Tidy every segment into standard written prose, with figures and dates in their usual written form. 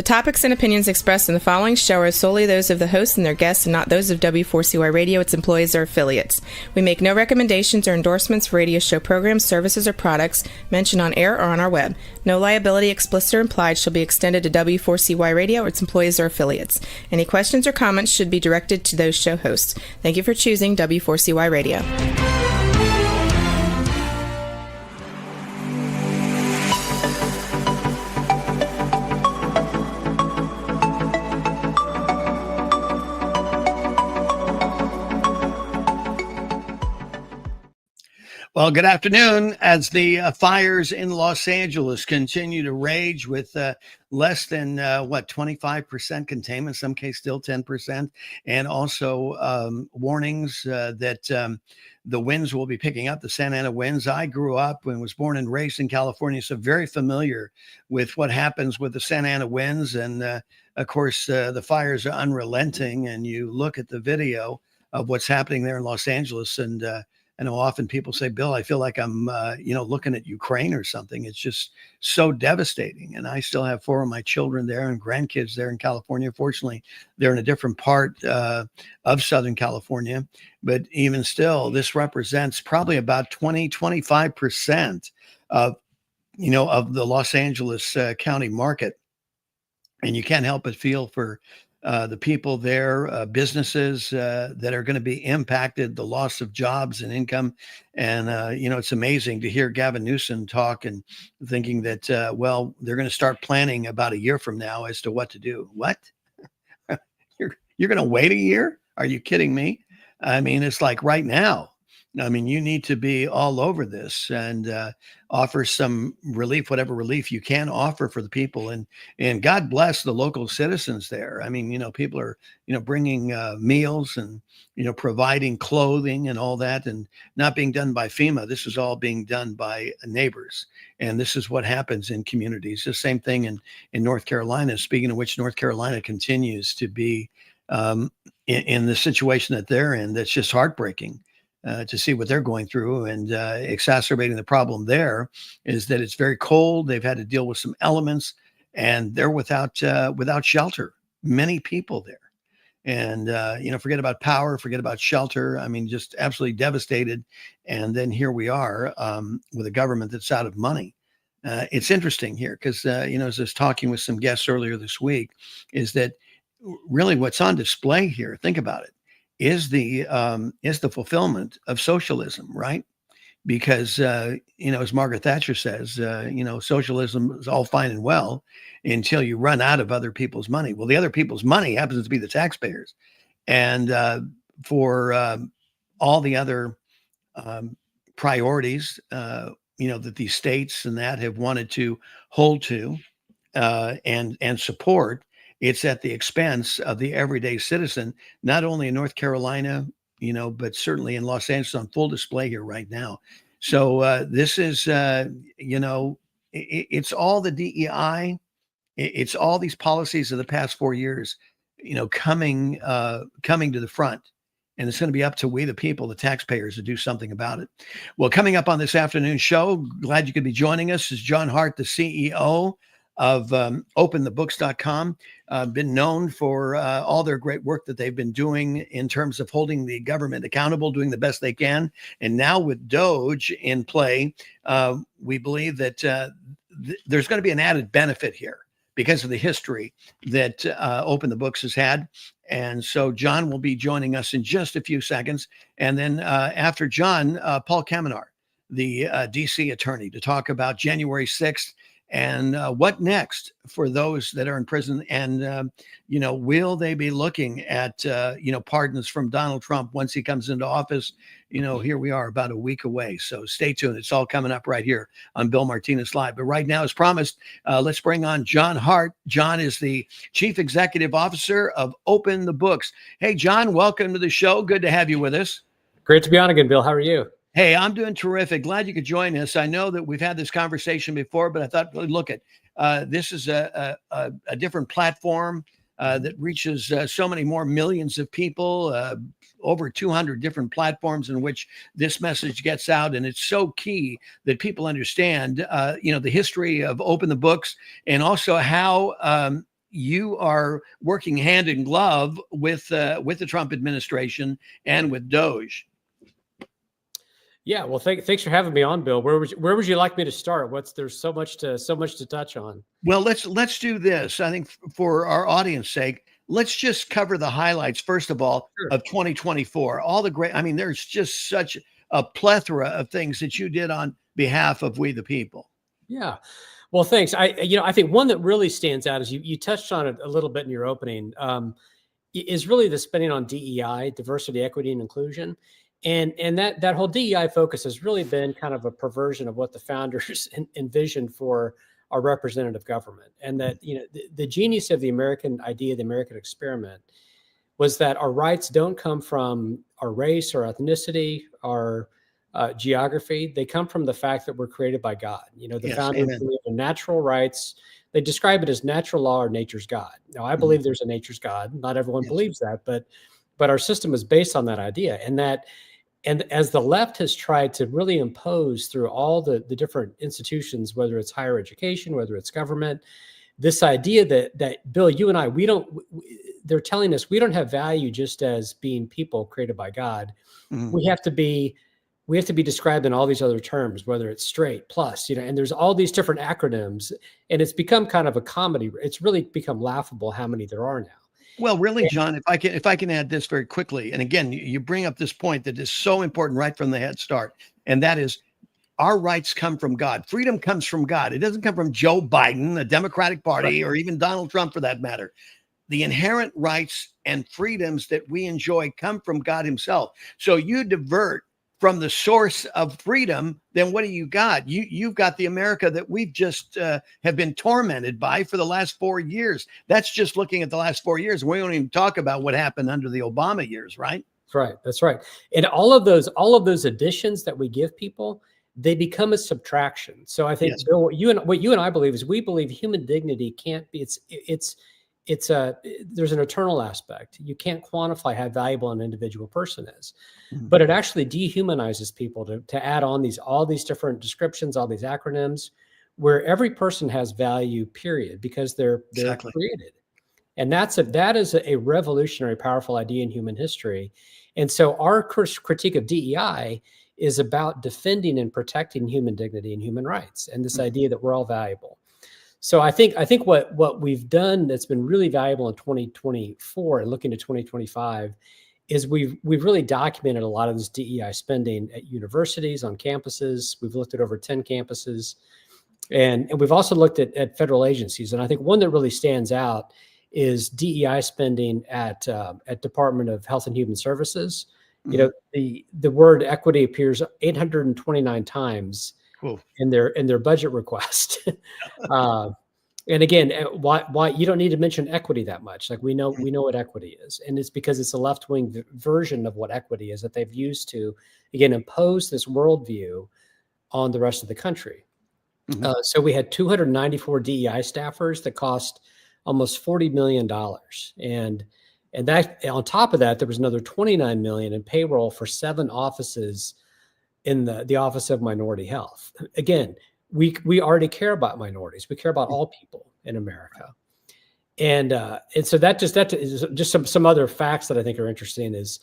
topics and opinions expressed in the following show are solely those of the host and their guests and not those of W4CY Radio, its employees, or affiliates. We make no recommendations or endorsements for radio show programs, services, or products mentioned on air or on our web. No liability, explicit or implied, shall be extended to W4CY Radio or its employees or affiliates. Any questions or comments should be directed to those show hosts. Thank you for choosing W4CY Radio. Well, good afternoon. As the fires in Los Angeles continue to rage with less than 25% containment, some case still 10%, and also warnings that the winds will be picking up, the Santa Ana winds. I grew up and was born and raised in California, so very familiar with what happens with the Santa Ana winds. And of course, the fires are unrelenting. And you look at the video of what's happening there in Los Angeles, and I know often people say, Bill, I feel like I'm, looking at Ukraine or something. It's just so devastating. And I still have 4 of my children there and grandkids there in California. Fortunately, they're in a different part of Southern California. But even still, this represents probably about 25% of the Los Angeles County market. And you can't help but feel for the people there, businesses that are going to be impacted, the loss of jobs and income. And, it's amazing to hear Gavin Newsom talk and thinking that, they're going to start planning about a year from now as to what to do. What? You're going to wait a year? Are you kidding me? I mean, it's like right now. I mean, you need to be all over this and offer some relief, whatever relief you can offer for the people. And God bless the local citizens there. I mean, people are, bringing meals and, providing clothing and all that, and not being done by FEMA. This is all being done by neighbors. And this is what happens in communities. The same thing in North Carolina, speaking of which, North Carolina continues to be in the situation that they're in. That's just heartbreaking. To see what they're going through, and exacerbating the problem there is that it's very cold. They've had to deal with some elements, and they're without shelter. Many people there, and forget about power, forget about shelter. I mean, just absolutely devastated. And then here we are with a government that's out of money. It's interesting here because as I was talking with some guests earlier this week, is that really what's on display here? Think about it. Is the fulfillment of socialism, right? Because as Margaret Thatcher says, socialism is all fine and well until you run out of other people's money. Well, the other people's money happens to be the taxpayers, and for all the other priorities, that these states and that have wanted to hold to and support. It's at the expense of the everyday citizen, not only in North Carolina, but certainly in Los Angeles, on full display here right now. So this is, it's all the DEI. It's all these policies of the past 4 years, coming to the front. And it's going to be up to we, the people, the taxpayers, to do something about it. Well, coming up on this afternoon show, glad you could be joining us, is John Hart, the CEO of openthebooks.com, been known for all their great work that they've been doing in terms of holding the government accountable, doing the best they can. And now with DOGE in play, we believe that there's going to be an added benefit here because of the history that Open the Books has had. And so John will be joining us in just a few seconds. And then after John, Paul Kamenar, the DC attorney, to talk about January 6th and what next for those that are in prison. And, will they be looking at, pardons from Donald Trump once he comes into office? Here we are about a week away. So stay tuned. It's all coming up right here on Bill Martinez Live. But right now, as promised, let's bring on John Hart. John is the Chief Executive Officer of Open the Books. Hey, John, welcome to the show. Good to have you with us. Great to be on again, Bill. How are you? Hey, I'm doing terrific. Glad you could join us. I know that we've had this conversation before, but I thought, look at this is a different platform that reaches so many more millions of people, over 200 different platforms in which this message gets out. And it's so key that people understand, the history of Open the Books, and also how, you are working hand in glove with the Trump administration and with DOGE. Yeah, well, thanks for having me on, Bill. Where would you like me to start? There's so much to touch on. Well, let's do this. I think for our audience sake, let's just cover the highlights first of all of 2024. All the great, I mean, there's just such a plethora of things that you did on behalf of we the people. Yeah. Well, thanks. I think one that really stands out is you touched on it a little bit in your opening, is really the spending on DEI, diversity, equity, and inclusion. And that whole DEI focus has really been kind of a perversion of what the founders envisioned for our representative government. And that, the genius of the American idea, the American experiment, was that our rights don't come from our race or ethnicity, our geography. They come from the fact that we're created by God. The founders believe in natural rights. They describe it as natural law or nature's God. Now, I believe there's a nature's God. Not everyone believes that, but our system is based on that idea. And as the left has tried to really impose through all the different institutions, whether it's higher education, whether it's government, this idea that Bill, you and I, they're telling us we don't have value just as being people created by God. We have to be described in all these other terms, whether it's straight, plus, and there's all these different acronyms, and it's become kind of a comedy. It's really become laughable how many there are now. Well, really, John, if I can add this very quickly, and again, you bring up this point that is so important right from the head start, and that is our rights come from God. Freedom comes from God. It doesn't come from Joe Biden, the Democratic Party, or even Donald Trump for that matter. The inherent rights and freedoms that we enjoy come from God himself. So you divert from the source of freedom, then what do you got? You've got the America that we've just have been tormented by for the last 4 years. That's just looking at the last 4 years. We don't even talk about what happened under the Obama years, right? That's right. And all of those additions that we give people, they become a subtraction. So I think, Bill, what you and I believe is we believe human dignity can't be. There's an eternal aspect. You can't quantify how valuable an individual person is, but it actually dehumanizes people to add on all these different descriptions, all these acronyms, where every person has value, period, because they're created. And that is a revolutionary, powerful idea in human history. And so our critique of DEI is about defending and protecting human dignity and human rights, and this idea that we're all valuable. So I think what we've done that's been really valuable in 2024 and looking to 2025 is we've really documented a lot of this DEI spending at universities, on campuses. We've looked at over 10 campuses, and we've also looked at federal agencies. And I think one that really stands out is DEI spending at Department of Health and Human Services. The word equity appears 829 times in their budget request. And again, why you don't need to mention equity that much. Like we know what equity is, and it's because it's a left-wing version of what equity is that they've used to, again, impose this worldview on the rest of the country. So we had 294 DEI staffers that cost almost $40 million, and that on top of that, there was another $29 million in payroll for 7 offices in the Office of Minority Health. Again, we already care about minorities. We care about all people in America. And so that is just some other facts that I think are interesting is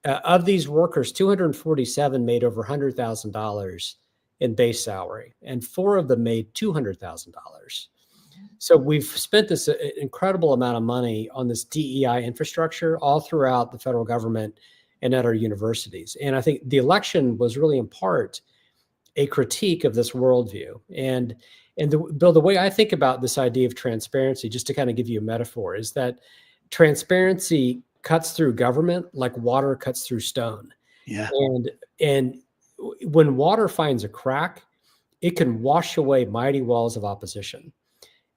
of these workers, 247 made over $100,000 in base salary, and 4 of them made $200,000. So we've spent this incredible amount of money on this DEI infrastructure all throughout the federal government and at our universities. And I think the election was really in part a critique of this worldview. And Bill, the way I think about this idea of transparency, just to kind of give you a metaphor, is that transparency cuts through government like water cuts through stone. Yeah. And when water finds a crack, it can wash away mighty walls of opposition.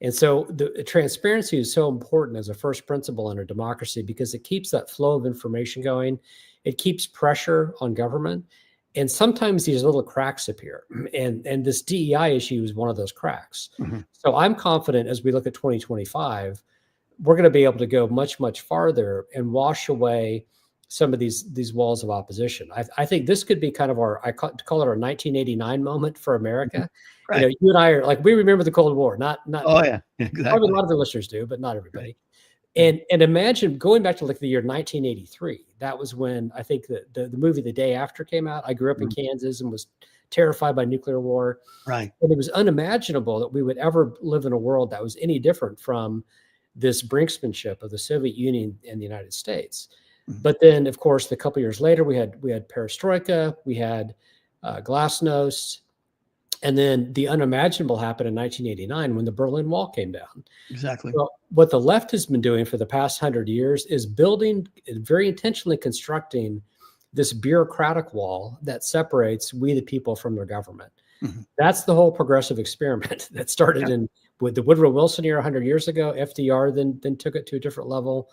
And so the transparency is so important as a first principle in a democracy because it keeps that flow of information going. It keeps pressure on government. And sometimes these little cracks appear. And this DEI issue is one of those cracks. So I'm confident as we look at 2025, we're going to be able to go much, much farther and wash away some of these walls of opposition. I think this could be kind of I call it our 1989 moment for America. Right. You know, you and I are like, we remember the Cold War, not Oh yeah, probably exactly. a lot of the listeners do, but not everybody. Right. And imagine going back to like the year 1983. That was when I think the movie The Day After came out. I grew up in Kansas and was terrified by nuclear war. Right. And it was unimaginable that we would ever live in a world that was any different from this brinksmanship of the Soviet Union and the United States. But then, of course, a couple of years later, we had perestroika, we had glasnost, and then the unimaginable happened in 1989 when the Berlin Wall came down. Exactly. Well, what the left has been doing for the past 100 years is building, very intentionally constructing this bureaucratic wall that separates we the people from their government. That's the whole progressive experiment that started with the Woodrow Wilson era 100 years ago. FDR then took it to a different level,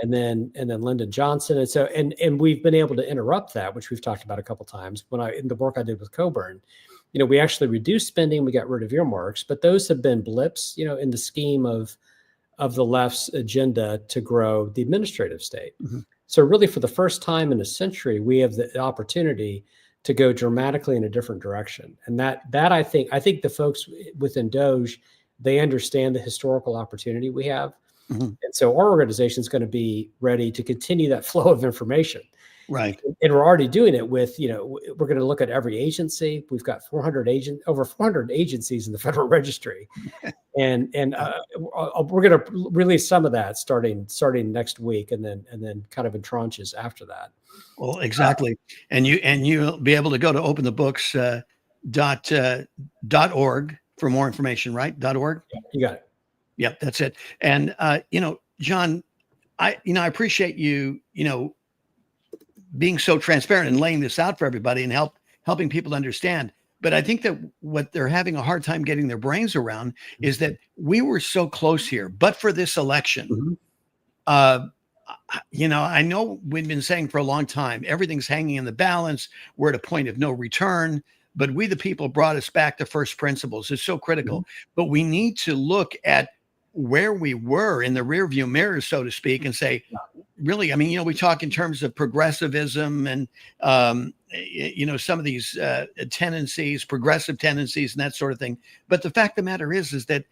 and then Lyndon Johnson, and we've been able to interrupt that, which we've talked about a couple of times. In the work I did with Coburn, you know, we actually reduced spending, we got rid of earmarks, but those have been blips, you know, in the scheme of the left's agenda to grow the administrative state. So really, for the first time in a century, we have the opportunity to go dramatically in a different direction. And that I think the folks within DOGE, they understand the historical opportunity we have. And so our organization is going to be ready to continue that flow of information. Right. And we're already doing it with, you know, we're going to look at every agency. We've got over 400 agencies in the Federal Registry. And we're going to release some of that starting next week, and then kind of in tranches after that. Well, exactly. And you'll be able to go to openthebooks.org for more information, right? .org. Yeah, you got it. Yep, that's it. And you know, John, I appreciate you being so transparent and laying this out for everybody and helping people to understand. But I think that what they're having a hard time getting their brains around is that we were so close here, but for this election, you know, I know we've been saying for a long time, everything's hanging in the balance. We're at a point of no return, but we, the people, brought us back to first principles. It's so critical, but we need to look at where we were in the rearview mirror, so to speak, and say, really, I mean, you know, we talk in terms of progressivism and, you know, some of these tendencies, progressive tendencies and that sort of thing. But the fact of the matter is that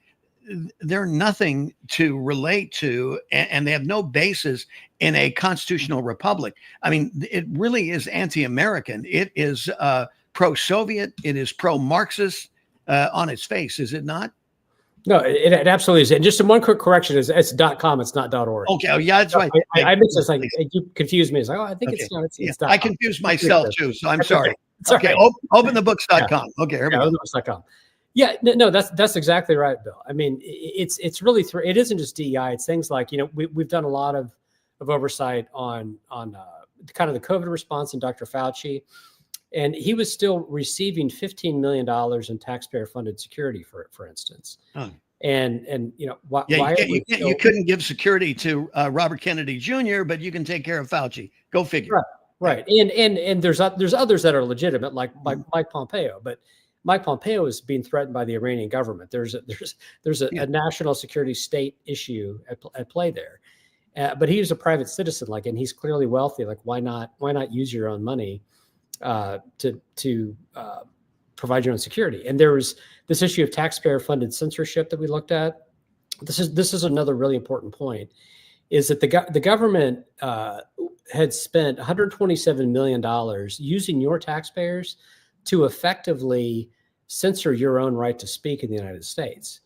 they're nothing to relate to, and they have no basis in a constitutional republic. I mean, it really is anti-American. It is pro-Soviet. It is pro-Marxist on its face, is it not? No, it absolutely is. And just one quick correction: it's .com, it's not .org. Okay, oh, yeah, that's right. I mixed this. Like you confused me. It's like, oh, I think it's .com. I confused myself too, so I'm sorry. Okay, openthebooks.com. Okay, openthebooks.com. Yeah, no, that's exactly right, Bill. I mean, it's really it isn't just DEI. It's things like, you know, we've done a lot of oversight on kind of the COVID response and Dr. Fauci, and he was still receiving $15 million in taxpayer-funded security, for instance. Oh. And you know, why you couldn't give security to Robert Kennedy Jr., but you can take care of Fauci. Go figure. Right. And there's others that are legitimate, like Mike Pompeo, but Mike Pompeo is being threatened by the Iranian government. There's a national security state issue at play there. But he's a private citizen, and he's clearly wealthy. Like, why not use your own money to provide your own security? And there was this issue of taxpayer-funded censorship that we looked at. This is another really important point, is that the government had spent $127 million using your taxpayers to effectively censor your own right to speak in the United States.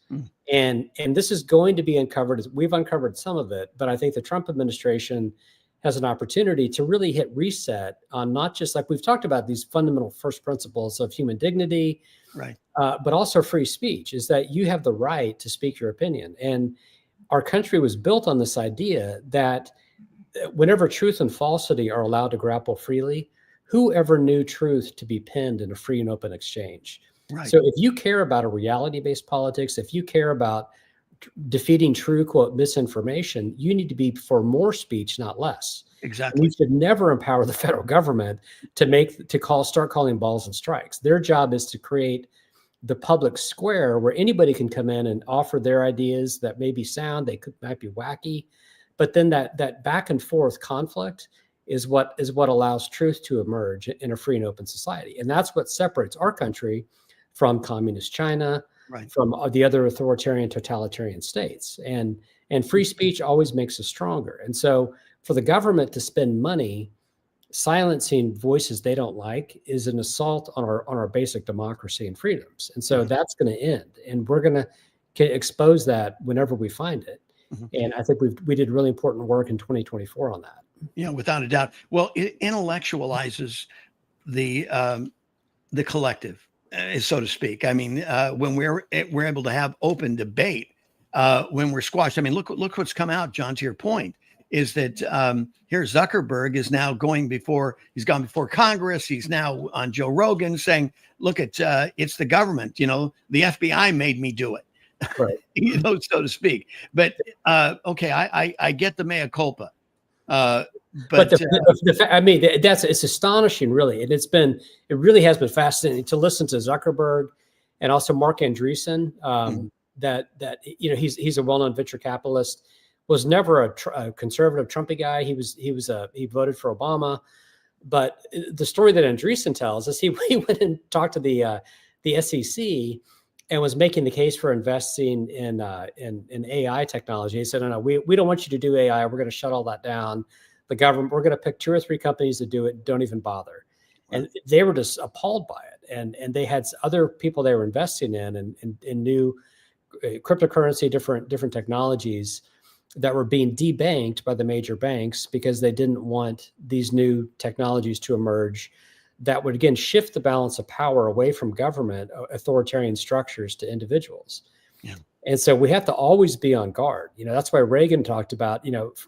And this is going to be uncovered. We've uncovered some of it, but I think the Trump administration has an opportunity to really hit reset on not just, like we've talked about, these fundamental first principles of human dignity, right? But also free speech, is that you have the right to speak your opinion. And our country was built on this idea that whenever truth and falsity are allowed to grapple freely, whoever knew truth to be penned in a free and open exchange? Right. So if you care about a reality-based politics, if you care about defeating true, quote, misinformation, you need to be for more speech, not less. Exactly. We should never empower the federal government to start calling balls and strikes. Their job is to create the public square where anybody can come in and offer their ideas that may be sound, might be wacky, but then that back and forth conflict is what allows truth to emerge in a free and open society. And that's what separates our country from communist China, Right. from the other authoritarian, totalitarian states. And free speech always makes us stronger. And so for the government to spend money silencing voices they don't like is an assault on our basic democracy and freedoms. And so that's going to end. And we're going to expose that whenever we find it. And I think we did really important work in 2024 on that. Yeah, without a doubt. Well, it intellectualizes the collective, so to speak. I mean, when we're able to have open debate, when we're squashed. I mean, look what's come out, John. To your point, is that here Zuckerberg is now he's gone before Congress. He's now on Joe Rogan saying, "Look at it's the government. The FBI made me do it." Right. So to speak. But okay, I get the mea culpa. But I mean, it's astonishing, really, and it really has been fascinating to listen to Zuckerberg and also Mark Andreessen. That he's a well-known venture capitalist. Was never a conservative Trumpy guy. He voted for Obama, but the story that Andreessen tells is he went and talked to the SEC and was making the case for investing in AI technology. He said, no, we don't want you to do AI. We're going to shut all that down. The government, we're going to pick 2 or 3 companies to do it. Don't even bother. Right. And they were just appalled by it. And they had other people they were investing in and new cryptocurrency, different technologies that were being debanked by the major banks because they didn't want these new technologies to emerge that would, again, shift the balance of power away from government, authoritarian structures, to individuals. Yeah. And so we have to always be on guard. That's why Reagan talked about,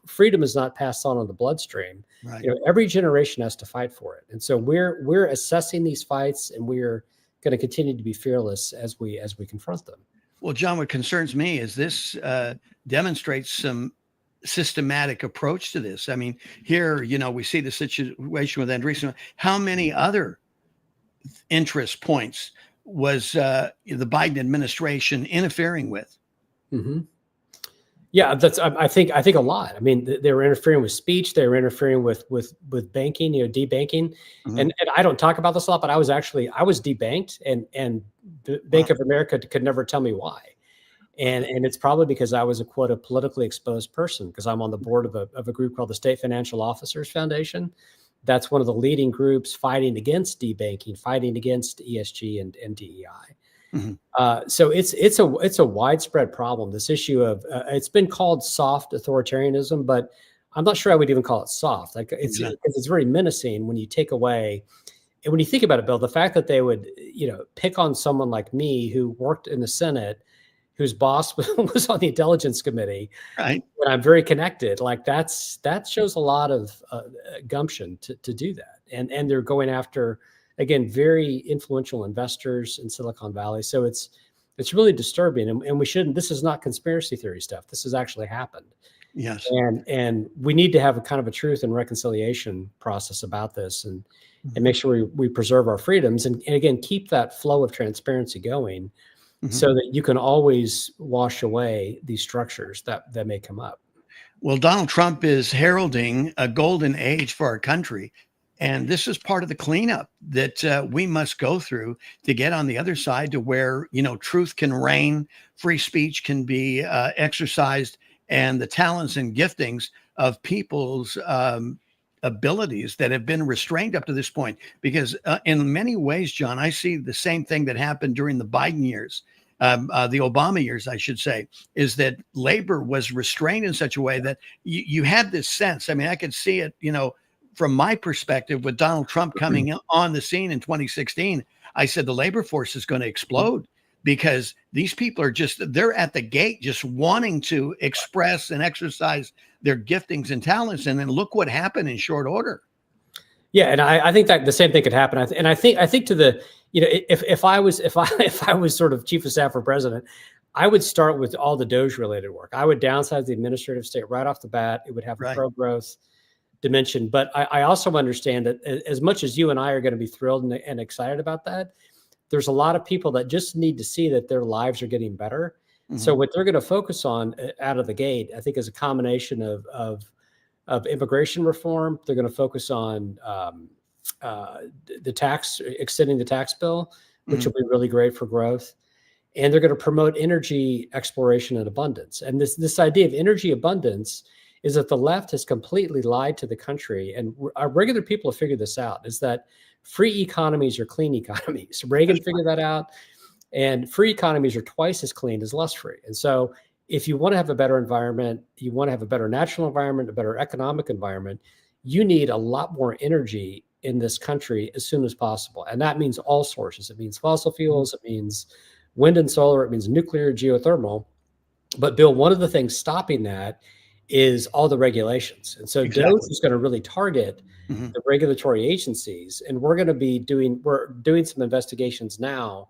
freedom is not passed on in the bloodstream. Right. Every generation has to fight for it. And so we're assessing these fights, and we're going to continue to be fearless as we confront them. Well, John, what concerns me is this demonstrates some systematic approach to this. I mean, here, we see the situation with Andreessen. How many other interest points was the Biden administration interfering with? Mm-hmm. Yeah, I think a lot. I mean, they were interfering with speech. They were interfering with banking, debanking. Mm-hmm. And I don't talk about this a lot, but I was debanked, and the Bank of America could never tell me why. And it's probably because I was a, quote, a politically exposed person, because I'm on the board of a group called the State Financial Officers Foundation. That's one of the leading groups fighting against debanking, fighting against ESG and DEI. Mm-hmm. So it's a widespread problem. This issue of it's been called soft authoritarianism, but I'm not sure I would even call it soft. Like it's very menacing when you take away. And when you think about it, Bill, the fact that they would pick on someone like me who worked in the Senate, whose boss was on the Intelligence Committee, right? And I'm very connected. Like that shows a lot of gumption to do that. And they're going after, again, very influential investors in Silicon Valley. So it's really disturbing. And we shouldn't. This is not conspiracy theory stuff. This has actually happened. Yes. And we need to have a kind of a truth and reconciliation process about this, and make sure we preserve our freedoms and again keep that flow of transparency going. Mm-hmm. So that you can always wash away these structures that may come up. Well, Donald Trump is heralding a golden age for our country. And this is part of the cleanup that we must go through to get on the other side to where, truth can reign, free speech can be exercised, and the talents and giftings of people's abilities that have been restrained up to this point. Because in many ways, John, I see the same thing that happened during the Biden years, the Obama years, I should say, is that labor was restrained in such a way that you had this sense. I mean, I could see it, from my perspective, with Donald Trump coming on the scene in 2016, I said the labor force is going to explode because these people are they're at the gate just wanting to express and exercise their giftings and talents. And then look what happened in short order. Yeah. And I think that the same thing could happen. And I think to the, if I was sort of chief of staff for president, I would start with all the DOGE related work. I would downsize the administrative state right off the bat. It would have a pro-growth dimension. But I also understand that as much as you and I are going to be thrilled and excited about that, there's a lot of people that just need to see that their lives are getting better. Mm-hmm. So what they're going to focus on out of the gate, I think, is a combination of of immigration reform. They're going to focus on extending the tax bill, which will be really great for growth. And they're going to promote energy exploration and abundance. And this idea of energy abundance is that the left has completely lied to the country. And our regular people have figured this out, is that free economies are clean economies. Reagan figured that out. And free economies are twice as clean as less free. And so if you want to have a better environment, you want to have a better natural environment, a better economic environment, you need a lot more energy in this country as soon as possible. And that means all sources. It means fossil fuels, it means wind and solar, it means nuclear, geothermal. But Bill, one of the things stopping that is all the regulations. And so DOGE is going to really target the regulatory agencies. And we're doing some investigations now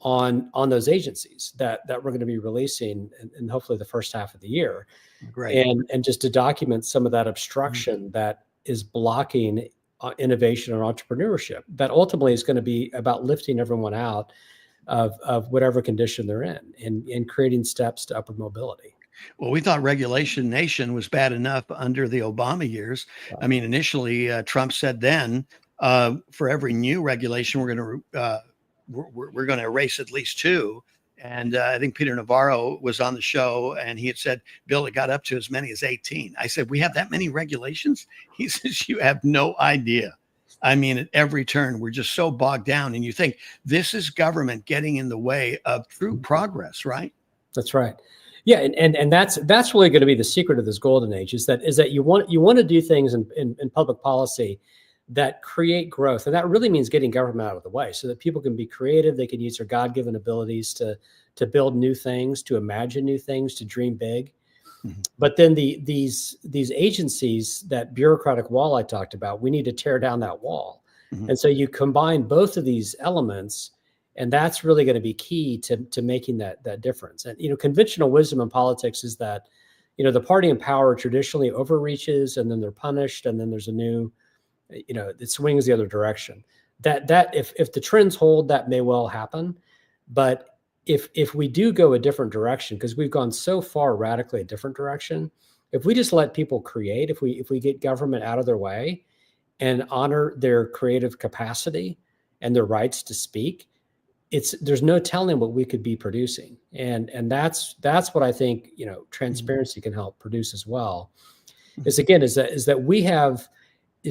on those agencies that we're going to be releasing in hopefully the first half of the year. Great. And just to document some of that obstruction that is blocking innovation and entrepreneurship, that ultimately is going to be about lifting everyone out of whatever condition they're in and creating steps to upward mobility. Well, we thought regulation nation was bad enough under the Obama years. I mean, initially, Trump said then, for every new regulation, we're going to erase at least 2. And I think Peter Navarro was on the show, and he had said, Bill, it got up to as many as 18. I said, we have that many regulations? He says, you have no idea. I mean, at every turn, we're just so bogged down. And you think this is government getting in the way of true progress, right? That's right. Yeah, and that's really going to be the secret of this golden age, is that you want to do things in public policy that create growth. And that really means getting government out of the way so that people can be creative. They can use their God-given abilities to build new things, to imagine new things, to dream big. But then these agencies, that bureaucratic wall I talked about, we need to tear down that wall. And so you combine both of these elements, and that's really going to be key to making that difference. And, conventional wisdom in politics is that, the party in power traditionally overreaches, and then they're punished, and then there's a new, it swings the other direction. That if the trends hold, that may well happen. But if we do go a different direction, because we've gone so far radically a different direction, if we just let people create, if we get government out of their way and honor their creative capacity and their rights to speak, there's no telling what we could be producing. And that's what I think, transparency can help produce as well. Is that we have,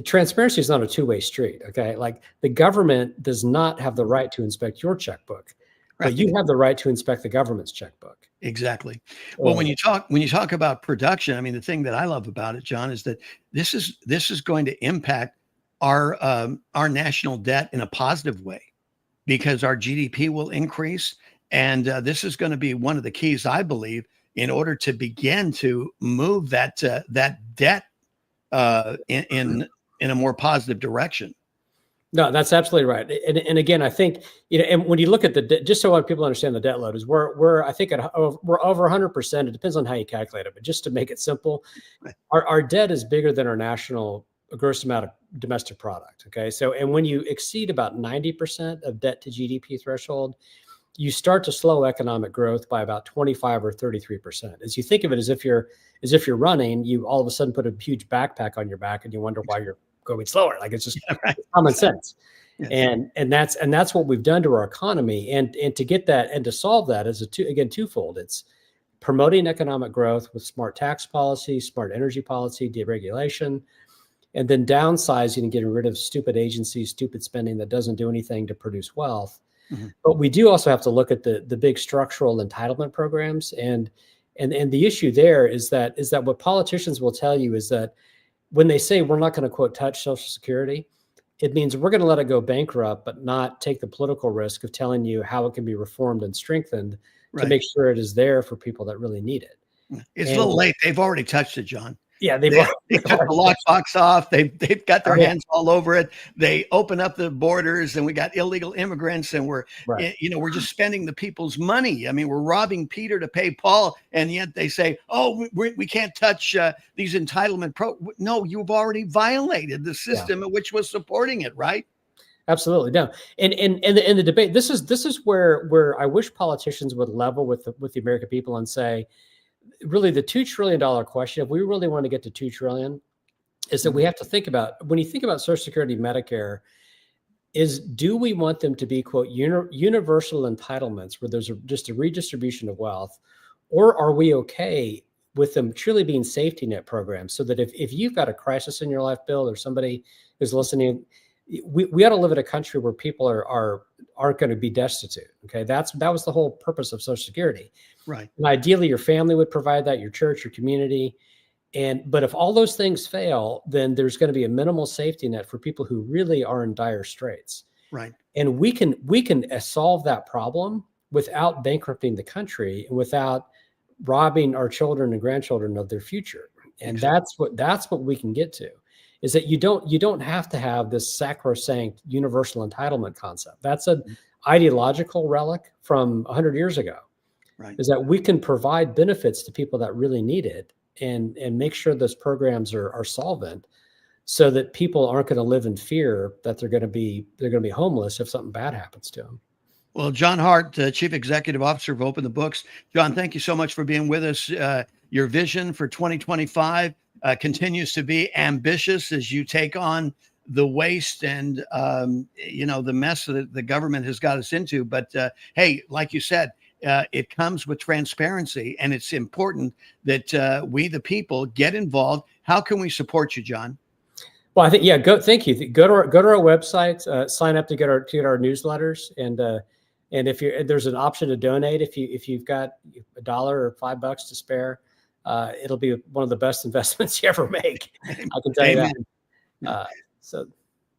transparency is not a two-way street. Okay. Like, the government does not have the right to inspect your checkbook, but you have the right to inspect the government's checkbook. Exactly. Well, when you talk about production, I mean, the thing that I love about it, John, is that this is going to impact our national debt in a positive way, because our GDP will increase. And this is going to be one of the keys, I believe, in order to begin to move that debt in a more positive direction. No, that's absolutely right. And again, I think, and when you look at just so people understand the debt load, is we're I think we're over 100%. It depends on how you calculate it, but just to make it simple, our debt is bigger than our national gross amount of domestic product. Okay. So, and when you exceed about 90% of debt to GDP threshold, you start to slow economic growth by about 25 or 33%. As you think of it, as if you're running, you all of a sudden put a huge backpack on your back and you wonder why you're going slower. Like, it's just common sense. Yeah. And that's what we've done to our economy. And to get that and to solve that is twofold. It's promoting economic growth with smart tax policy, smart energy policy, deregulation, and then downsizing and getting rid of stupid agencies, stupid spending that doesn't do anything to produce wealth. But we do also have to look at the big structural entitlement programs. And the issue there is that what politicians will tell you is that when they say we're not going to, quote, touch Social Security, it means we're going to let it go bankrupt, but not take the political risk of telling you how it can be reformed and strengthened to make sure it is there for people that really need it. It's a little late. They've already touched it, John. Yeah, they took the lockbox off. They've got their hands all over it. They open up the borders, and we got illegal immigrants, and we're just spending the people's money. I mean, we're robbing Peter to pay Paul, and yet they say, "Oh, we can't touch these entitlement No, you've already violated the system which was supporting it, right? Absolutely, no. And the debate. This is where I wish politicians would level with the American people and say, really, the $2 trillion question, if we really want to get to $2 trillion, is that we have to think about, when you think about Social Security, Medicare, do we want them to be, quote, universal entitlements where there's just a redistribution of wealth, or are we okay with them truly being safety net programs, so that if you've got a crisis in your life, Bill, or somebody who's listening, we ought to live in a country where people aren't going to be destitute. Okay, that was the whole purpose of Social Security. Right. And ideally, your family would provide that, your church, your community. But if all those things fail, then there's going to be a minimal safety net for people who really are in dire straits. Right. And we can solve that problem without bankrupting the country and without robbing our children and grandchildren of their future. And Exactly. that's what we can get to, is that you don't have to have this sacrosanct universal entitlement concept. That's an ideological relic from 100 years ago. Right. Is that we can provide benefits to people that really need it, and make sure those programs are solvent, so that people aren't going to live in fear that they're going to be homeless if something bad happens to them. Well, John Hart, Chief Executive Officer of Open the Books. John, thank you so much for being with us. Your vision for 2025 continues to be ambitious as you take on the waste and the mess that the government has got us into. But hey, like you said, it comes with transparency, and it's important that we, the people, get involved. How can we support you, John? Well, I think, thank you. Go to our website, sign up to get our newsletters, and if there's an option to donate, if you've got $1 or $5 to spare, it'll be one of the best investments you ever make. I can tell Amen. you that.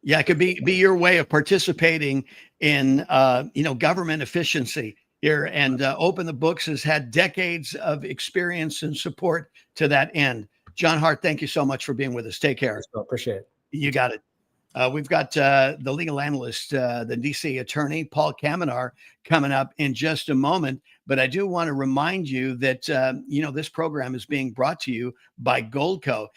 Yeah, it could be your way of participating in government efficiency here. And Open the Books has had decades of experience and support to that end. John Hart, thank you so much for being with us. Take care. Appreciate it. You got it. We've got the legal analyst, the DC attorney, Paul Kamenar, coming up in just a moment. But I do want to remind you that, this program is being brought to you by Goldco.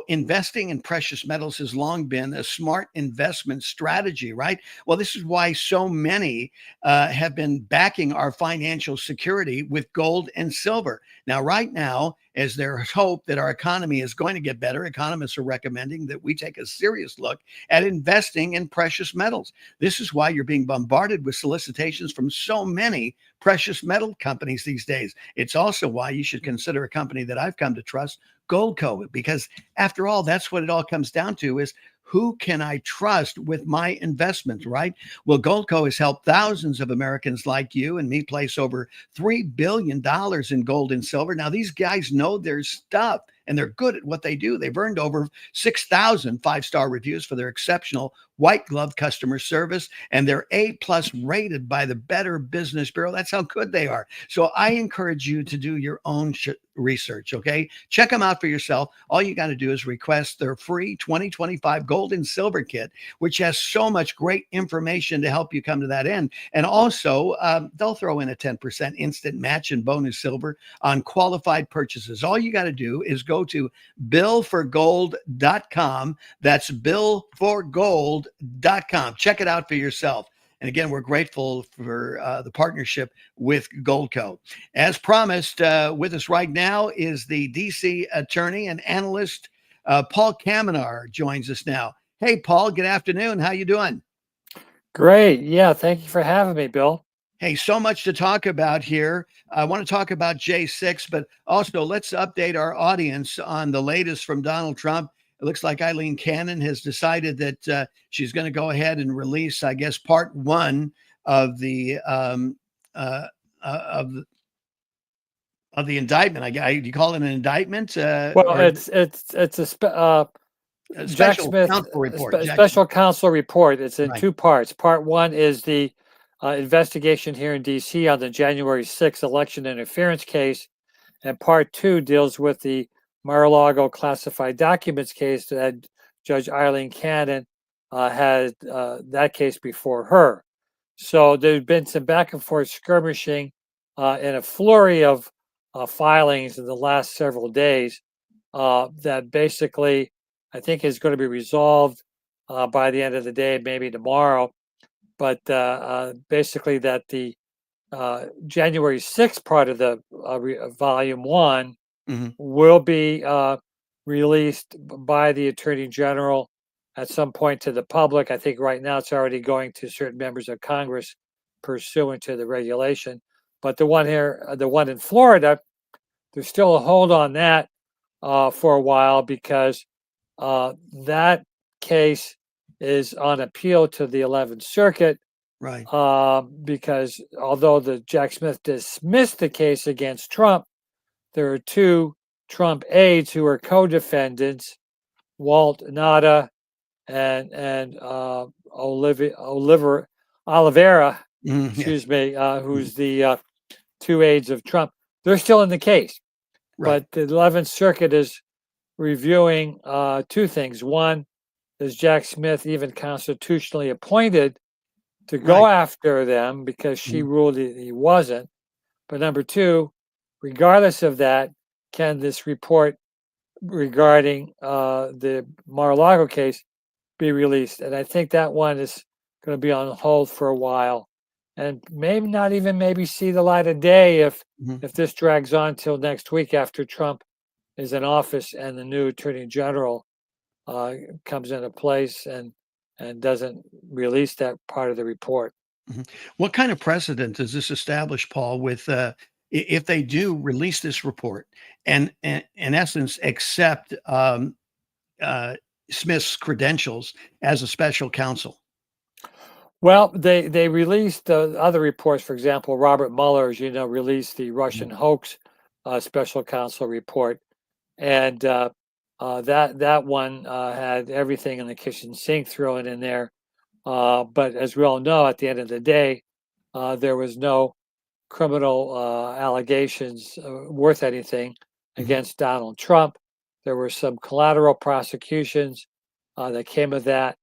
Investing in precious metals has long been a smart investment strategy, right? Well, this is why so many have been backing our financial security with gold and silver. Now, right now, as there's hope that our economy is going to get better, economists are recommending that we take a serious look at investing in precious metals. This is why you're being bombarded with solicitations from so many precious metal companies these days. It's also why you should consider a company that I've come to trust, Goldco, because after all, that's what it all comes down to, is who can I trust with my investment, right? Well, Goldco has helped thousands of Americans like you and me place over $3 billion in gold and silver. Now, these guys know their stuff, and they're good at what they do. They've earned over 6,000 five-star reviews for their exceptional white glove customer service, and they're A+ rated by the Better Business Bureau. That's how good they are. So I encourage you to do your own research, okay? Check them out for yourself. All you got to do is request their free 2025 gold and silver kit, which has so much great information to help you come to that end. And also, they'll throw in a 10% instant match and bonus silver on qualified purchases. All you got to do is go to billforgold.com. That's billforgold.com. Check it out for yourself. And again, we're grateful for the partnership with Goldco. As promised, with us right now is the DC attorney and analyst, Paul Kamenar joins us now. Hey, Paul, good afternoon. How you doing? Great. Yeah, thank you for having me, Bill. Hey, so much to talk about here. I want to talk about J6, but also let's update our audience on the latest from Donald Trump. It looks like Eileen Cannon has decided that she's going to go ahead and release, I guess, part one of the indictment. You call it an indictment? It's a special Smith counsel report. Special counsel report. It's in Right. two parts. Part one is the investigation here in DC on the January 6th election interference case, and part two deals with the Mar-a-Lago classified documents case that Judge Eileen Cannon had that case before her. So there's been some back and forth skirmishing in a flurry of filings in the last several days that basically I think is going to be resolved by the end of the day, maybe tomorrow. But basically that the January 6th part of the volume one will be released by the Attorney General at some point to the public. I think right now it's already going to certain members of Congress pursuant to the regulation. But the one here, the one in Florida, there's still a hold on that for a while because that case is on appeal to the 11th Circuit. Right. Because although the Jack Smith dismissed the case against Trump, there are two Trump aides who are co-defendants, Walt Nada and Oliveira, excuse me, who's the two aides of Trump. They're still in the case, Right. but the 11th Circuit is reviewing two things. One, is Jack Smith even constitutionally appointed to go after them because she ruled he wasn't? But number two, regardless of that, can this report regarding the Mar-a-Lago case be released? And I think that one is going to be on hold for a while, and maybe not even maybe see the light of day if this drags on till next week after Trump is in office and the new Attorney General comes into place and doesn't release that part of the report. What kind of precedent does this establish, Paul, with if they do release this report and in essence accept Smith's credentials as a special counsel? Well, they released other reports. For example, Robert Mueller, as you know, released the Russian hoax special counsel report, and that one had everything in the kitchen sink thrown in there. But as we all know, at the end of the day, there was no criminal allegations worth anything against Donald Trump. There were some collateral prosecutions that came of that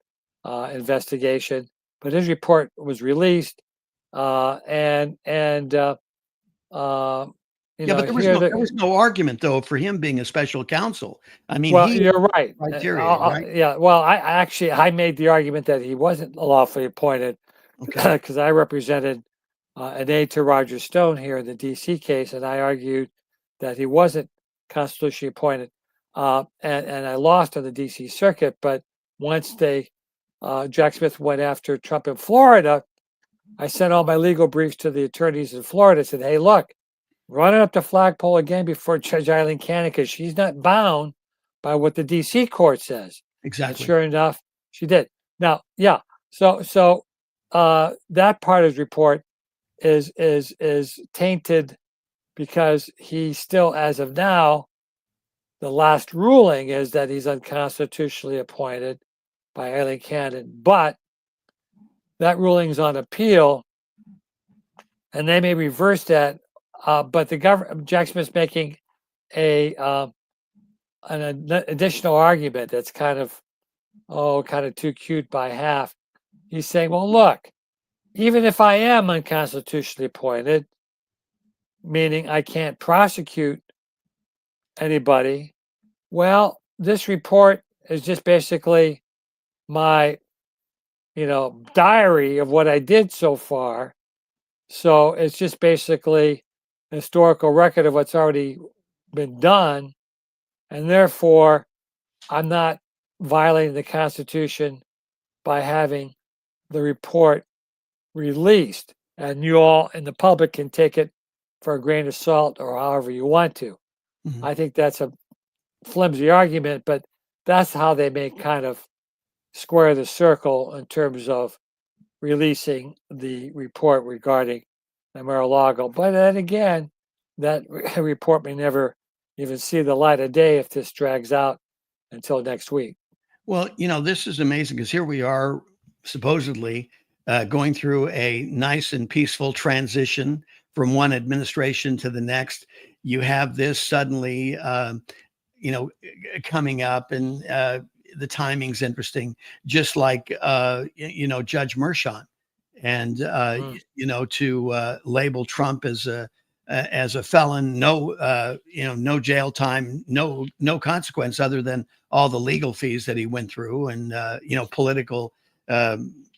investigation, but his report was released, and but there was no argument though for him being a special counsel. I mean, well, you're right. Criteria, right? Yeah. Well, I made the argument that he wasn't lawfully appointed because I represented an aide to Roger Stone here in the D.C. case, and I argued that he wasn't constitutionally appointed, and I lost on the D.C. circuit. But once Jack Smith went after Trump in Florida, I sent all my legal briefs to the attorneys in Florida. Said, "Hey, look, run it up the flagpole again before Judge Eileen Cannon, because she's not bound by what the D.C. court says." Exactly. And sure enough, she did. Now, yeah. So that part of his report is tainted because he still, as of now, the last ruling is that he's unconstitutionally appointed by Eileen Cannon, but that ruling's on appeal, and they may reverse that. But the government, Jack Smith's making an additional argument that's kind of too cute by half. He's saying, well, look, even if I am unconstitutionally appointed, meaning I can't prosecute anybody, well, this report is just basically my, diary of what I did so far. So it's just basically a historical record of what's already been done. And therefore, I'm not violating the Constitution by having the report released. And you all in the public can take it for a grain of salt or however you want to. I think that's a flimsy argument, but that's how they may kind of square the circle in terms of releasing the report regarding the Mar-a-Lago. But then again, that report may never even see the light of day if this drags out until next week. Well, this is amazing because here we are supposedly going through a nice and peaceful transition from one administration to the next. You have this suddenly, coming up, and the timing's interesting, just like, Judge Merchan, and, to label Trump as a felon, no jail time, no consequence other than all the legal fees that he went through, and, political,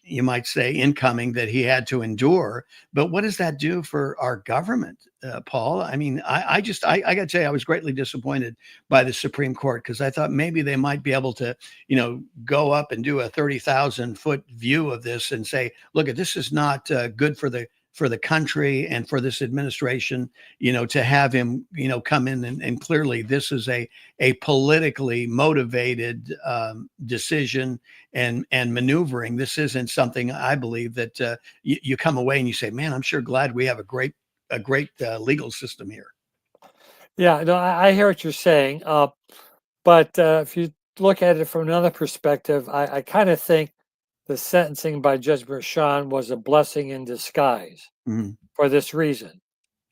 you might say, incoming that he had to endure. But what does that do for our government, Paul? I mean, I got to tell you, I was greatly disappointed by the Supreme Court, because I thought maybe they might be able to, go up and do a 30,000-foot view of this and say, look, this is not good for the country and for this administration, to have him, come in and clearly this is a politically motivated decision and maneuvering. This isn't something, I believe, that you come away and you say, man, I'm sure glad we have a great legal system here. Yeah, no, I hear what you're saying. But if you look at it from another perspective, I kind of think the sentencing by Judge Merchan was a blessing in disguise for this reason.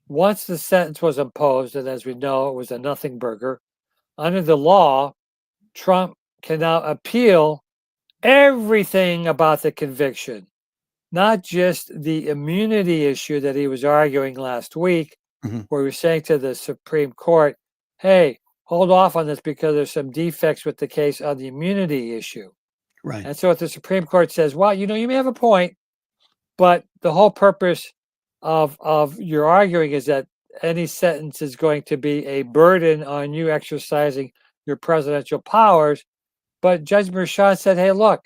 Once the sentence was imposed, and as we know, it was a nothing burger, under the law, Trump can now appeal everything about the conviction, not just the immunity issue that he was arguing last week, where he was saying to the Supreme Court, hey, hold off on this because there's some defects with the case on the immunity issue. Right. And so if the Supreme Court says, well, you may have a point, but the whole purpose of your arguing is that any sentence is going to be a burden on you exercising your presidential powers. But Judge Merchan said, hey, look,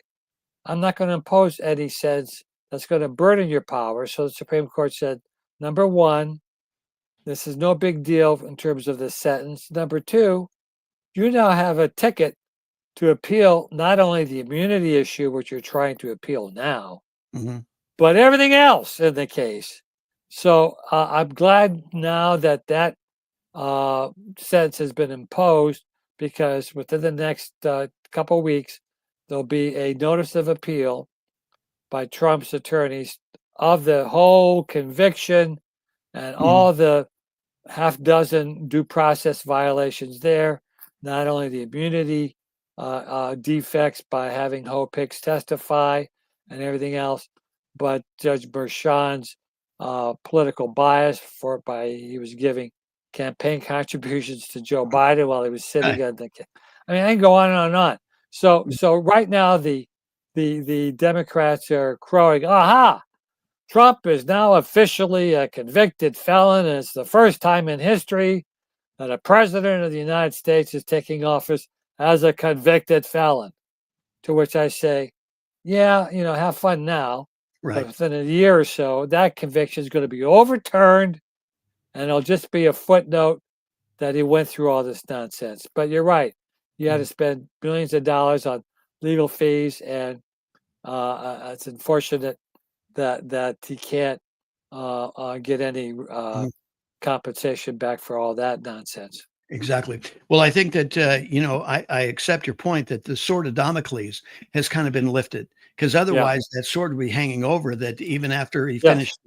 I'm not going to impose any sentence that's going to burden your powers. So the Supreme Court said, number one, this is no big deal in terms of the sentence. Number two, you now have a ticket to appeal not only the immunity issue, which you're trying to appeal now, but everything else in the case. So I'm glad now that sentence has been imposed, because within the next couple of weeks, there'll be a notice of appeal by Trump's attorneys of the whole conviction and all the half dozen due process violations there, not only the immunity defects by having Hope Hicks testify and everything else, but Judge Merchan's political bias he was giving campaign contributions to Joe Biden while he was sitting on the. I mean, I can go on and on and on. So right now the Democrats are crowing, aha! Trump is now officially a convicted felon, and it's the first time in history that a president of the United States is taking office as a convicted felon. To which I say, yeah, have fun now. Right. But within a year or so, that conviction is going to be overturned, and it'll just be a footnote that he went through all this nonsense. But you're right. You had to spend millions of dollars on legal fees, and it's unfortunate that he can't get any compensation back for all that nonsense. Exactly. Well, I think that, I accept your point that the sword of Damocles has kind of been lifted, because otherwise that sword would be hanging over, that even after he finished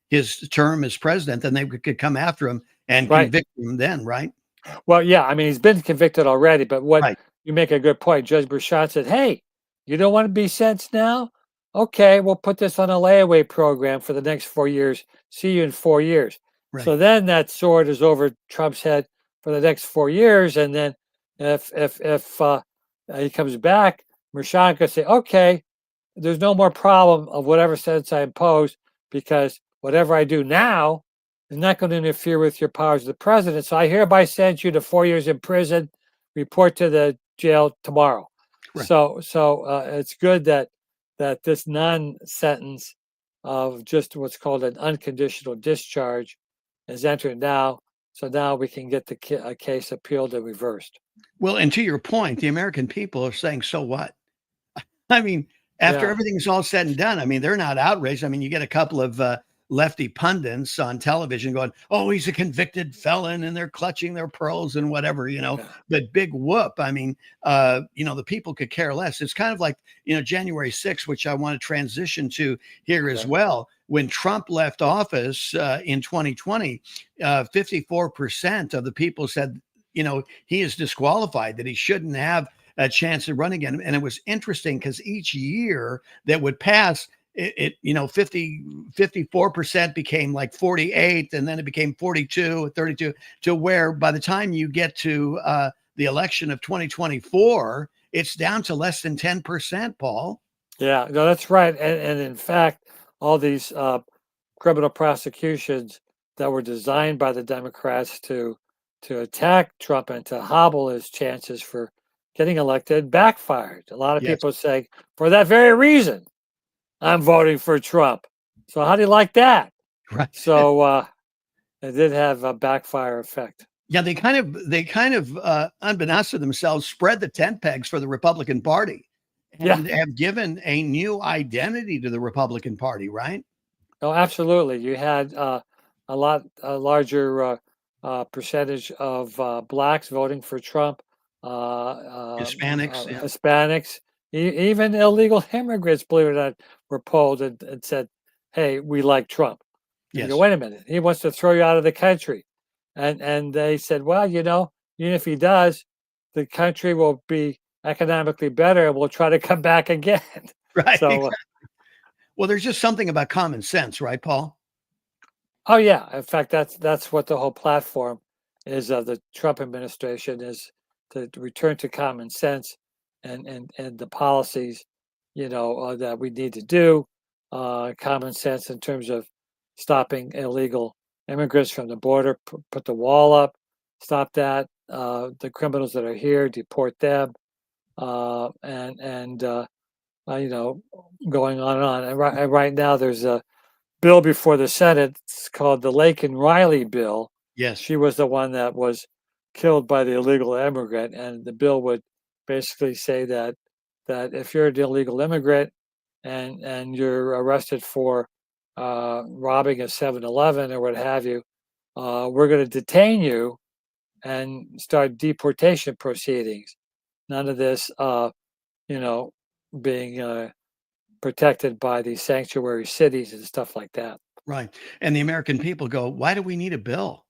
his term as president, then they could come after him and convict him then, right? Well, yeah, I mean, he's been convicted already, but you make a good point. Judge Merchan said, hey, you don't want to be sentenced now? Okay, we'll put this on a layaway program for the next 4 years. See you in 4 years. Right. So then that sword is over Trump's head for the next 4 years. And then if he comes back, Merchan could say, okay, there's no more problem of whatever sentence I impose, because whatever I do now is not going to interfere with your powers of the president. So I hereby send you to 4 years in prison, report to the jail tomorrow. Right. So it's good that this non-sentence of just what's called an unconditional discharge is entered now. So now we can get the case appealed and reversed. Well, and to your point, the American people are saying, so what? I mean, after everything's all said and done, I mean, they're not outraged. I mean, you get a couple of lefty pundits on television going, oh, he's a convicted felon, and they're clutching their pearls and whatever, but big whoop. I mean, the people could care less. It's kind of like, January 6th, which I want to transition to here as well. When Trump left office in 2020, 54% of the people said, he is disqualified, that he shouldn't have a chance to run again. And it was interesting because each year that would pass, 54% became like 48, and then it became 42, 32, to where by the time you get to the election of 2024, it's down to less than 10%, Paul. Yeah, no, that's right. And in fact, all these criminal prosecutions that were designed by the Democrats to attack Trump and to hobble his chances for getting elected backfired. A lot of Yes. people say, for that very reason, I'm voting for Trump. So how do you like that? Right. So it did have a backfire effect. Yeah, they kind of unbeknownst to themselves, spread the tent pegs for the Republican Party Yeah. and have given a new identity to the Republican Party, right? Oh, absolutely. You had a larger percentage of blacks voting for Trump, Hispanics, yeah. Hispanics, even illegal immigrants, believe it or not, were polled and said, "Hey, we like Trump." And you go, Yes. "Wait a minute, he wants to throw you out of the country," and they said, "Well, even if he does, the country will be economically better, and we'll try to come back again." Right. So. Well, there's just something about common sense, right, Paul? Oh yeah, in fact, that's what the whole platform is of the Trump administration is to return to common sense and the policies, that we need to do. Common sense in terms of stopping illegal immigrants from the border, put the wall up, stop that. The criminals that are here, deport them, and going on and on. And right now, there's a bill before the Senate. It's called the Laken Riley bill. Yes. She was the one that was killed by the illegal immigrant, and the bill would basically say that if you're an illegal immigrant and you're arrested for robbing a 7-Eleven or what have you, we're going to detain you and start deportation proceedings. None of this, being protected by these sanctuary cities and stuff like that. Right. And the American people go, why do we need a bill?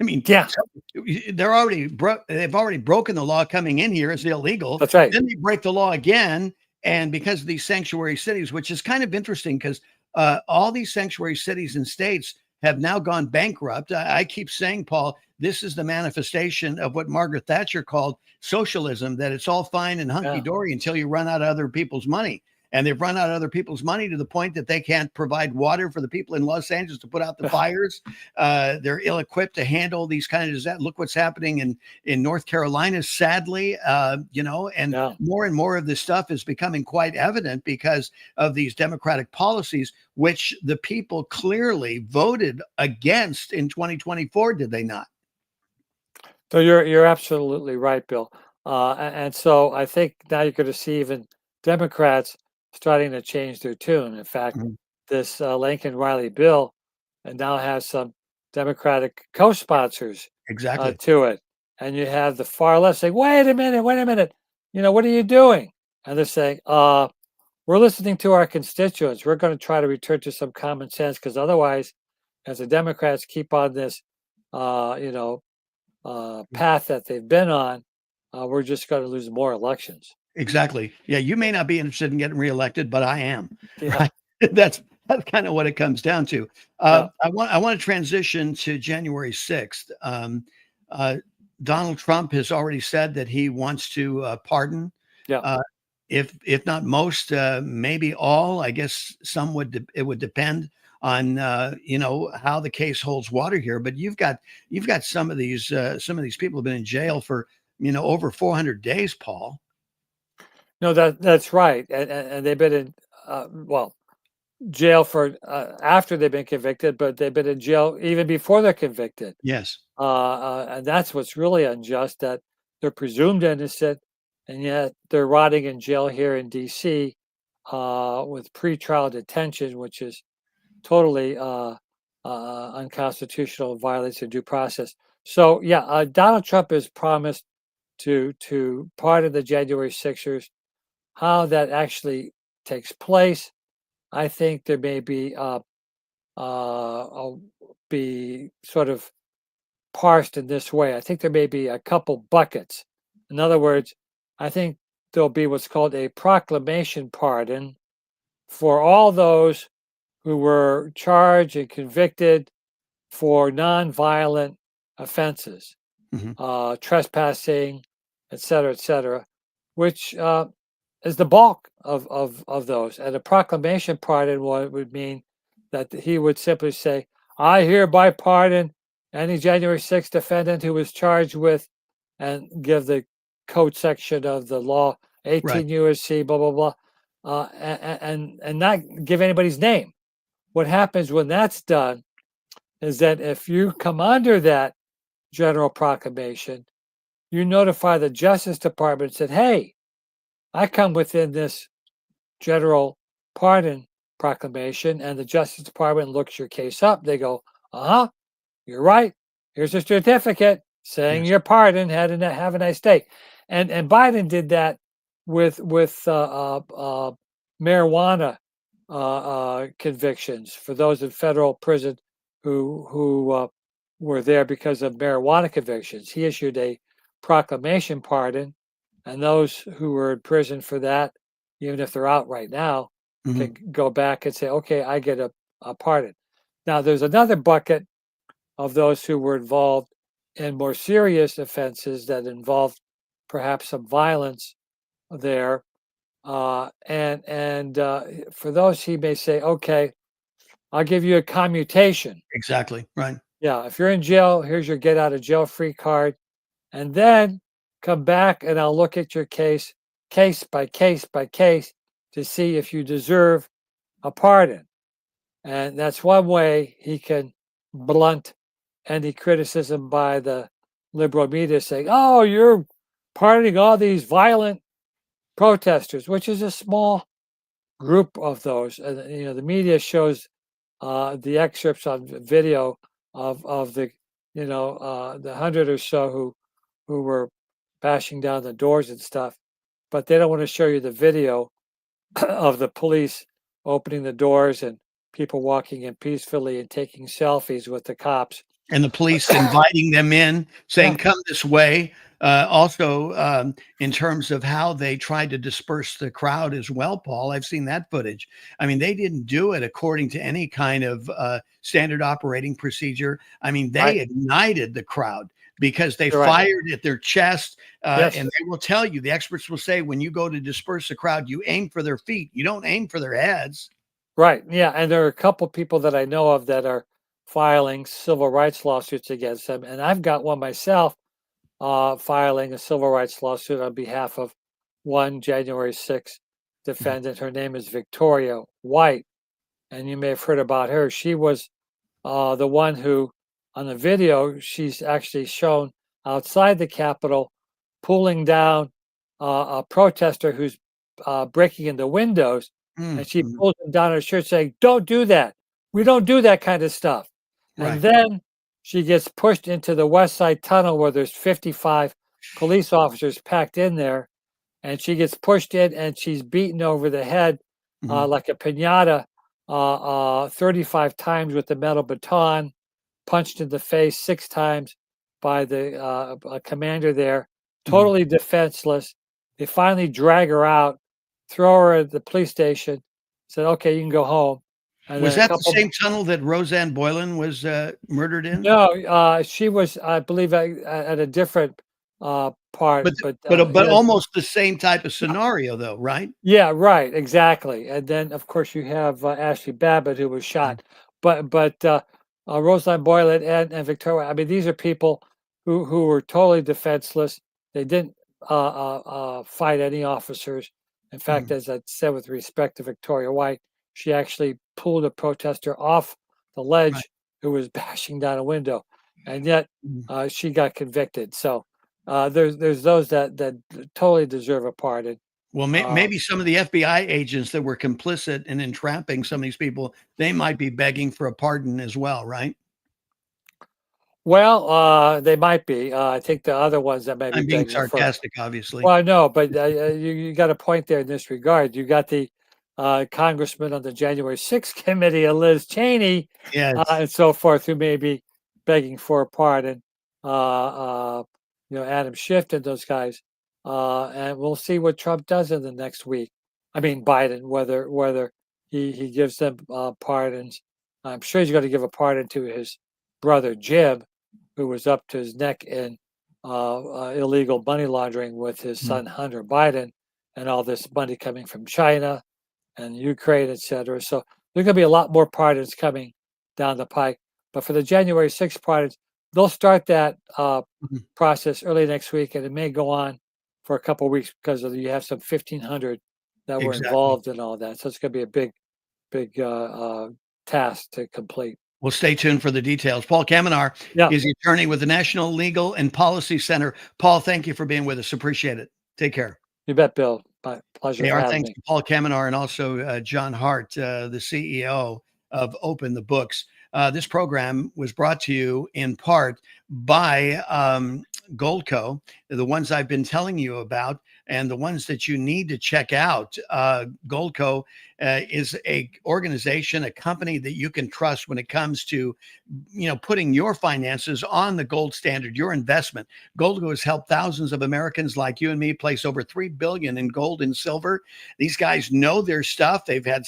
I mean, Yeah, they've already broken the law coming in here as illegal. that's right. Then they break the law again. And because of these sanctuary cities, which is kind of interesting because all these sanctuary cities and states have now gone bankrupt. I keep saying, Paul, this is the manifestation of what Margaret Thatcher called socialism, that it's all fine and hunky Yeah. dory until you run out of other people's money. And they've run out of other people's money to the point that they can't provide water for the people in Los Angeles to put out the fires. They're ill-equipped to handle these kind of disasters. Look what's happening in North Carolina, sadly, and Yeah. more and more of this stuff is becoming quite evident because of these democratic policies, which the people clearly voted against in 2024, did they not? So you're absolutely right, Bill. And so I think now you're going to see even Democrats starting to change their tune. In fact, Mhm. this Lincoln Riley bill and now has some Democratic co-sponsors Exactly. to it, and you have the far left saying, wait a minute, what are you doing?" And they're saying, "We're listening to our constituents. We're going to try to return to some common sense because otherwise, as the Democrats keep on this, path that they've been on, we're just going to lose more elections." Exactly. Yeah, you may not be interested in getting reelected, but I am. Yeah, Right. That's kind of what it comes down to. yeah, I want to transition to January 6th. Uh, Donald Trump has already said that he wants to pardon, yeah. uh, if not most, maybe all. I guess some it would depend on how the case holds water here. But you've got some of these people have been in jail for over 400 days, Paul. No, that's right, and they've been in jail for after they've been convicted, but they've been in jail even before they're convicted. Yes. And that's what's really unjust, that they're presumed innocent, and yet they're rotting in jail here in D.C. With pretrial detention, which is totally unconstitutional, violates of due process. So yeah, Donald Trump has promised to pardon the January Sixers. How that actually takes place, I think there may be sort of parsed in this way. I think there may be a couple buckets. In other words, I think there'll be what's called a proclamation pardon for all those who were charged and convicted for nonviolent offenses, Mhm. trespassing, et cetera, which is the bulk of those. And a proclamation pardon would mean that he would simply say, I hereby pardon any January 6th defendant who was charged with, and give the code section of the law, 18 USC, blah, blah, blah, and not give anybody's name. What happens when that's done is that if you come under that general proclamation, you notify the Justice Department and said, hey, I come within this general pardon proclamation, and the Justice Department looks your case up. They go, you're right. Here's a certificate saying you're pardoned. Have a nice day. And Biden did that with marijuana convictions for those in federal prison who were there because of marijuana convictions. He issued a proclamation pardon, and those who were in prison for that, even if they're out right now, can go back and say, okay, I get a pardon. Now, there's another bucket of those who were involved in more serious offenses that involved perhaps some violence there. And for those, he may say, okay, I'll give you a commutation. Exactly. Right. Yeah. If you're in jail, here's your get out of jail free card. And then come back and I'll look at your case by case by case to see if you deserve a pardon. And that's one way he can blunt any criticism by the liberal media saying, oh, you're pardoning all these violent protesters, which is a small group of those. And the media shows the excerpts on video of the the 100 or so who were bashing down the doors and stuff, but they don't want to show you the video of the police opening the doors and people walking in peacefully and taking selfies with the cops. And the police inviting them in, saying, come this way. Also, in terms of how they tried to disperse the crowd as well, Paul, I've seen that footage. I mean, they didn't do it according to any kind of standard operating procedure. I mean, they ignited the crowd because they fired at their chest. And they will tell you, the experts will say, when you go to disperse the crowd, you aim for their feet. You don't aim for their heads. Right. Yeah. And there are a couple people that I know of that are filing civil rights lawsuits against them. And I've got one myself filing a civil rights lawsuit on behalf of one January 6th defendant. Her name is Victoria White. And you may have heard about her. She was the one who, on the video, she's actually shown outside the Capitol pulling down a protester who's breaking into windows. And she pulls him down her shirt saying, don't do that. We don't do that kind of stuff. And then she gets pushed into the West Side Tunnel where there's 55 police officers packed in there. And she gets pushed in and she's beaten over the head like a piñata 35 times with the metal baton, punched in the face 6 times by the commander there, totally defenseless. They finally drag her out, throw her at the police station, said, okay, you can go home. And was that the same tunnel that Roseanne Boylan was murdered in? No, she was, I believe, at a different part. But almost the same type of scenario, though, right? Yeah, right, exactly. And then, of course, you have Ashley Babbitt, who was shot. But Roseanne Boylan and Victoria, I mean, these are people who were totally defenseless. They didn't fight any officers. In fact, as I said, with respect to Victoria White, she actually pulled a protester off the ledge who was bashing down a window, and yet she got convicted. So there's those that totally deserve a pardon. Well, maybe some of the FBI agents that were complicit in entrapping some of these people, they might be begging for a pardon as well, right? Well, they might be. I think the other ones that may be I'm being sarcastic, obviously. Well, no, but you got a point there in this regard. You got the congressman on the January 6th committee, Liz Cheney, and so forth, who may be begging for a pardon. Adam Schiff and those guys. And we'll see what Trump does in the next week. I mean, Biden, whether he gives them pardons. I'm sure he's going to give a pardon to his brother Jim, who was up to his neck in illegal money laundering with his son Hunter Biden. and all this money coming from China and Ukraine, et cetera. So there's going to be a lot more pardons coming down the pike. But for the January 6th pardons, they'll start that process early next week, and it may go on for a couple of weeks because you have some 1,500 that were involved in all that. So it's going to be a big task to complete. Well, stay tuned for the details. Paul Kamenar is the attorney with the National Legal and Policy Center. Paul, thank you for being with us. Appreciate it. Take care. You bet, Bill. My pleasure. Our thanks to Paul Kamenar and also John Hart, the CEO of Open the Books. This program was brought to you in part by Goldco, the ones I've been telling you about, and the ones that you need to check out. Goldco is a organization, a company that you can trust when it comes to, putting your finances on the gold standard, your investment. Goldco has helped thousands of Americans like you and me place over $3 billion in gold and silver. These guys know their stuff. They've had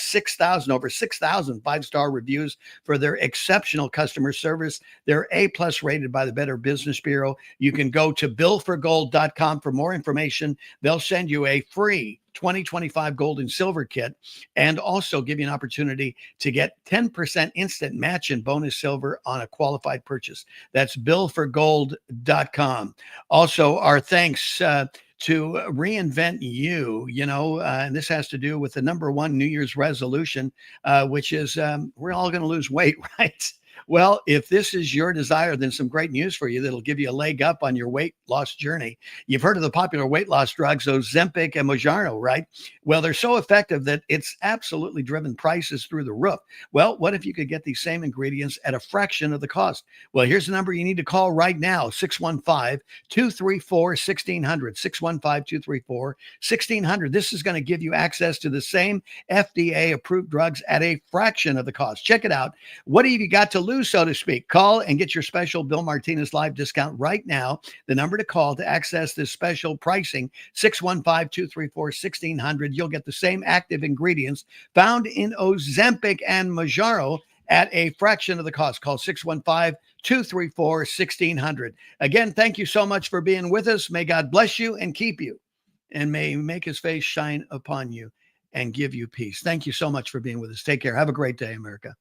over 6,000 five-star reviews for their exceptional customer service. They're A+ rated by the Better Business Bureau. You can go to billforgold.com for more information. They'll send you a free 2025 gold and silver kit and also give you an opportunity to get 10% instant match and bonus silver on a qualified purchase. That's billforgold.com. Also, our thanks to Reinvent You, and this has to do with the #1 New Year's resolution, which is we're all going to lose weight, right? Well, if this is your desire, then some great news for you that'll give you a leg up on your weight loss journey. You've heard of the popular weight loss drugs, Ozempic and Mounjaro, right? Well, they're so effective that it's absolutely driven prices through the roof. Well, what if you could get these same ingredients at a fraction of the cost? Well, here's the number you need to call right now, 615-234-1600, 615-234-1600. This is going to give you access to the same FDA-approved drugs at a fraction of the cost. Check it out. What have you got to lose, so to speak? Call and get your special Bill Martinez Live discount right now. The number to call to access this special pricing, 615-234-1600. You'll get the same active ingredients found in Ozempic and Mounjaro at a fraction of the cost. Call 615-234-1600. Again, thank you so much for being with us. May God bless you and keep you, and may he make his face shine upon you and give you peace. Thank you so much for being with us. Take care. Have a great day, America.